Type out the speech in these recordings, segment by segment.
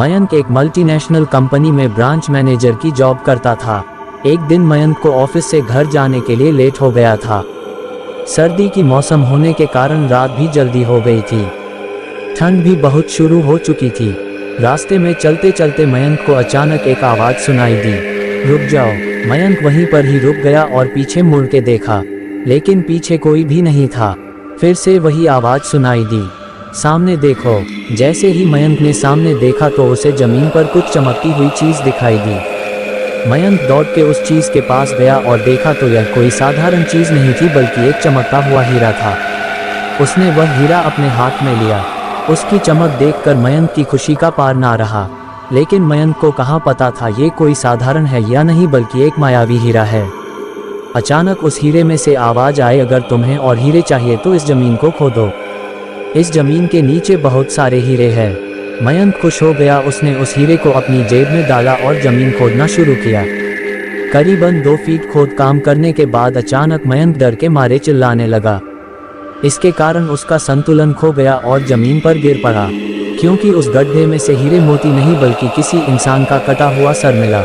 मयंक एक multinational company में branch manager की जॉब करता था। एक दिन मयंक को ऑफिस से घर जाने के लिए लेट हो गया था। सर्दी की मौसम होने के कारण रात भी जल्दी हो गई थी। ठंड भी बहुत शुरू हो चुकी थी। रास्ते में चलते चलते मयंक को अचानक एक आवाज़ सुनाई दी, रुक जाओ। मयंक वहीं पर ही रुक गया और पीछे मुड़ के देखा, लेकिन पीछे कोई भी नहीं था। फिर से वही आवाज़ सुनाई दी, सामने देखो। जैसे ही मयंक ने सामने देखा तो उसे जमीन पर कुछ चमकती हुई चीज़ दिखाई दी। मयंक दौड़ के उस चीज़ के पास गया और देखा तो यह कोई साधारण चीज़ नहीं थी बल्कि एक चमकता हुआ हीरा था। उसने वह हीरा अपने हाथ में लिया। उसकी चमक देखकर मयंक की खुशी का पार ना रहा। लेकिन मयंक को कहाँ पता था ये कोई साधारण है या नहीं बल्कि एक मायावी हीरा है। अचानक उस हीरे में से आवाज़ आई, अगर तुम्हें और हीरे चाहिए तो इस ज़मीन को खोदो। इस ज़मीन के नीचे बहुत सारे हीरे हैं। मयंक खुश हो गया। उसने उस हीरे को अपनी जेब में डाला और ज़मीन खोदना शुरू किया। करीबन 2 फीट खोद काम करने के बाद अचानक मयंक डर के मारे चिल्लाने लगा। इसके कारण उसका संतुलन खो गया और ज़मीन पर गिर पड़ा, क्योंकि उस गड्ढे में से हीरे मोती नहीं बल्कि किसी इंसान का कटा हुआ सर मिला।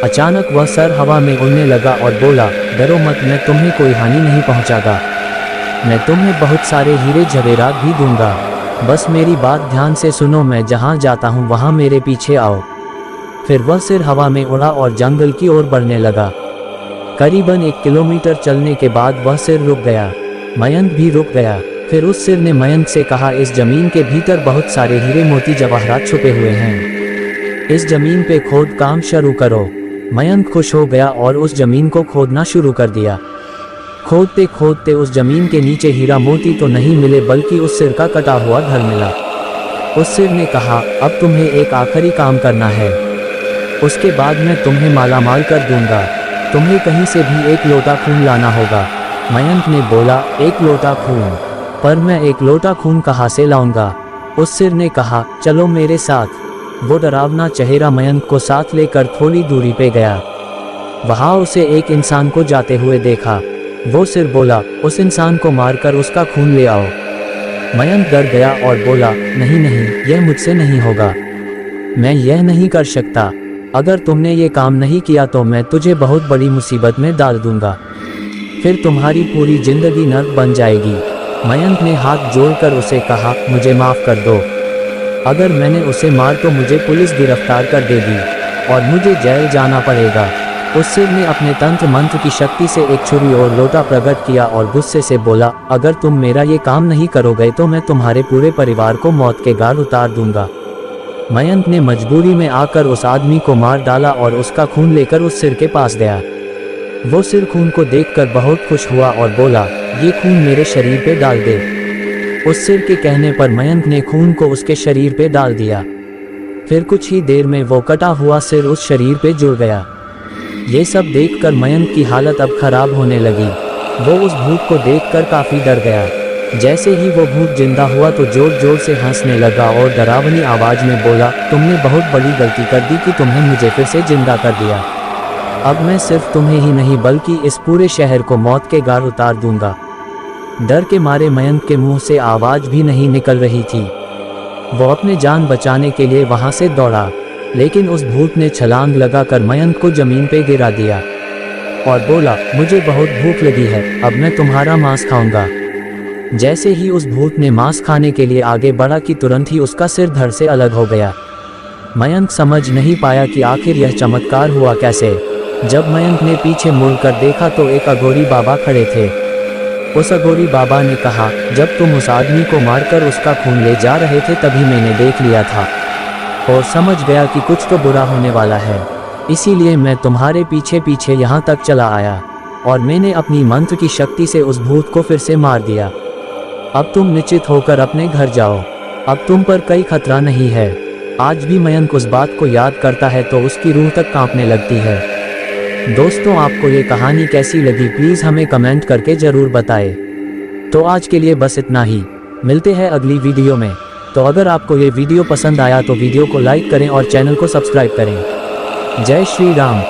अचानक वह सर हवा में उड़ने लगा और बोला, डरो मत, मैं तुम्हें कोई हानि नहीं पहुंचागा। मैं तुम्हें बहुत सारे हीरे जवेरात भी दूंगा। बस मेरी बात ध्यान से सुनो, मैं जहां जाता हूं वहां मेरे पीछे आओ। फिर वह सिर हवा में उड़ा और जंगल की ओर बढ़ने लगा। करीबन 1 किलोमीटर चलने के बाद वह सिर रुक गया। मयंक भी रुक गया। फिर उस सिर ने मयंक से कहा, इस जमीन के भीतर बहुत सारे हीरे मोती जवाहरात छुपे हुए हैं। इस जमीन पे खोद काम शुरू करो। मयंक खुश हो गया और उस जमीन को खोदना शुरू कर दिया। खोदते खोदते उस जमीन के नीचे हीरा मोती तो नहीं मिले बल्कि उस सिर का कटा हुआ घर मिला। उस सिर ने कहा, अब तुम्हें एक आखिरी काम करना है, उसके बाद मैं तुम्हें मालामाल कर दूंगा। तुम्हें कहीं से भी 1 लोटा खून लाना होगा। मयंक ने बोला, 1 लोटा खून? पर मैं 1 लोटा खून कहाँ से लाऊंगा? उस सिर ने कहा, चलो मेरे साथ। वो डरावना चेहरा मयंक को साथ लेकर थोड़ी दूरी पे गया। वहाँ उसे एक इंसान को जाते हुए देखा। वो सिर बोला, उस इंसान को मारकर उसका खून ले आओ। मयंक डर गया और बोला, नहीं नहीं, यह मुझसे नहीं होगा। मैं यह नहीं कर सकता। अगर तुमने ये काम नहीं किया तो मैं तुझे बहुत बड़ी मुसीबत में डाल दूंगा। फिर तुम्हारी पूरी जिंदगी नर्क बन जाएगी। मयंक ने हाथ जोड़कर उसे कहा, मुझे माफ़ कर दो। अगर मैंने उसे मार तो मुझे पुलिस गिरफ्तार कर देगी और मुझे जेल जाना पड़ेगा। उस सिर ने अपने तंत्र मंत्र की शक्ति से एक छुरी और लोटा प्रकट किया और गुस्से से बोला, अगर तुम मेरा ये काम नहीं करोगे तो मैं तुम्हारे पूरे परिवार को मौत के घाट उतार दूंगा। मयंक ने मजबूरी में आकर उस आदमी को मार डाला और उसका खून लेकर उस सिर के पास गया। वो सिर खून को देखकर बहुत खुश हुआ और बोला, ये खून मेरे शरीर पे डाल दे। उस सिर के कहने पर मयंक ने खून को उसके शरीर पे डाल दिया। फिर कुछ ही देर में वो कटा हुआ सिर उस शरीर पे जुड़ गया। ये सब देखकर मयंक की हालत अब खराब होने लगी। वो उस भूत को देखकर काफ़ी डर गया। जैसे ही वो भूत जिंदा हुआ तो जोर जोर से हंसने लगा और डरावनी आवाज़ में बोला, तुमने बहुत बड़ी गलती कर दी कि तुमने मुझे फिर से जिंदा कर दिया। अब मैं सिर्फ तुम्हें ही नहीं बल्कि इस पूरे शहर को मौत के घाट उतार दूंगा। डर के मारे मयंक के मुंह से आवाज़ भी नहीं निकल रही थी। वो अपने जान बचाने के लिए वहाँ से दौड़ा, लेकिन उस भूत ने छलांग लगाकर मयंक को ज़मीन पे गिरा दिया और बोला, मुझे बहुत भूख लगी है, अब मैं तुम्हारा मांस खाऊंगा। जैसे ही उस भूत ने मांस खाने के लिए आगे बढ़ा कि तुरंत ही उसका सिर धड़ से अलग हो गया। मयंक समझ नहीं पाया कि आखिर यह चमत्कार हुआ कैसे। जब मयंक ने पीछे मुड़कर देखा तो एक अघोरी बाबा खड़े थे। उस अघोरी बाबा ने कहा, जब तुम उस आदमी को मारकर उसका खून ले जा रहे थे तभी मैंने देख लिया था और समझ गया कि कुछ तो बुरा होने वाला है। इसीलिए मैं तुम्हारे पीछे पीछे यहाँ तक चला आया और मैंने अपनी मंत्र की शक्ति से उस भूत को फिर से मार दिया। अब तुम निश्चित होकर अपने घर जाओ। अब तुम पर कोई खतरा नहीं है। आज भी मयंक उस बात को याद करता है तो उसकी रूह तक कांपने लगती है। दोस्तों, आपको ये कहानी कैसी लगी प्लीज़ हमें कमेंट करके ज़रूर बताएं। तो आज के लिए बस इतना ही। मिलते हैं अगली वीडियो में। तो अगर आपको ये वीडियो पसंद आया तो वीडियो को लाइक करें और चैनल को सब्सक्राइब करें। जय श्री राम।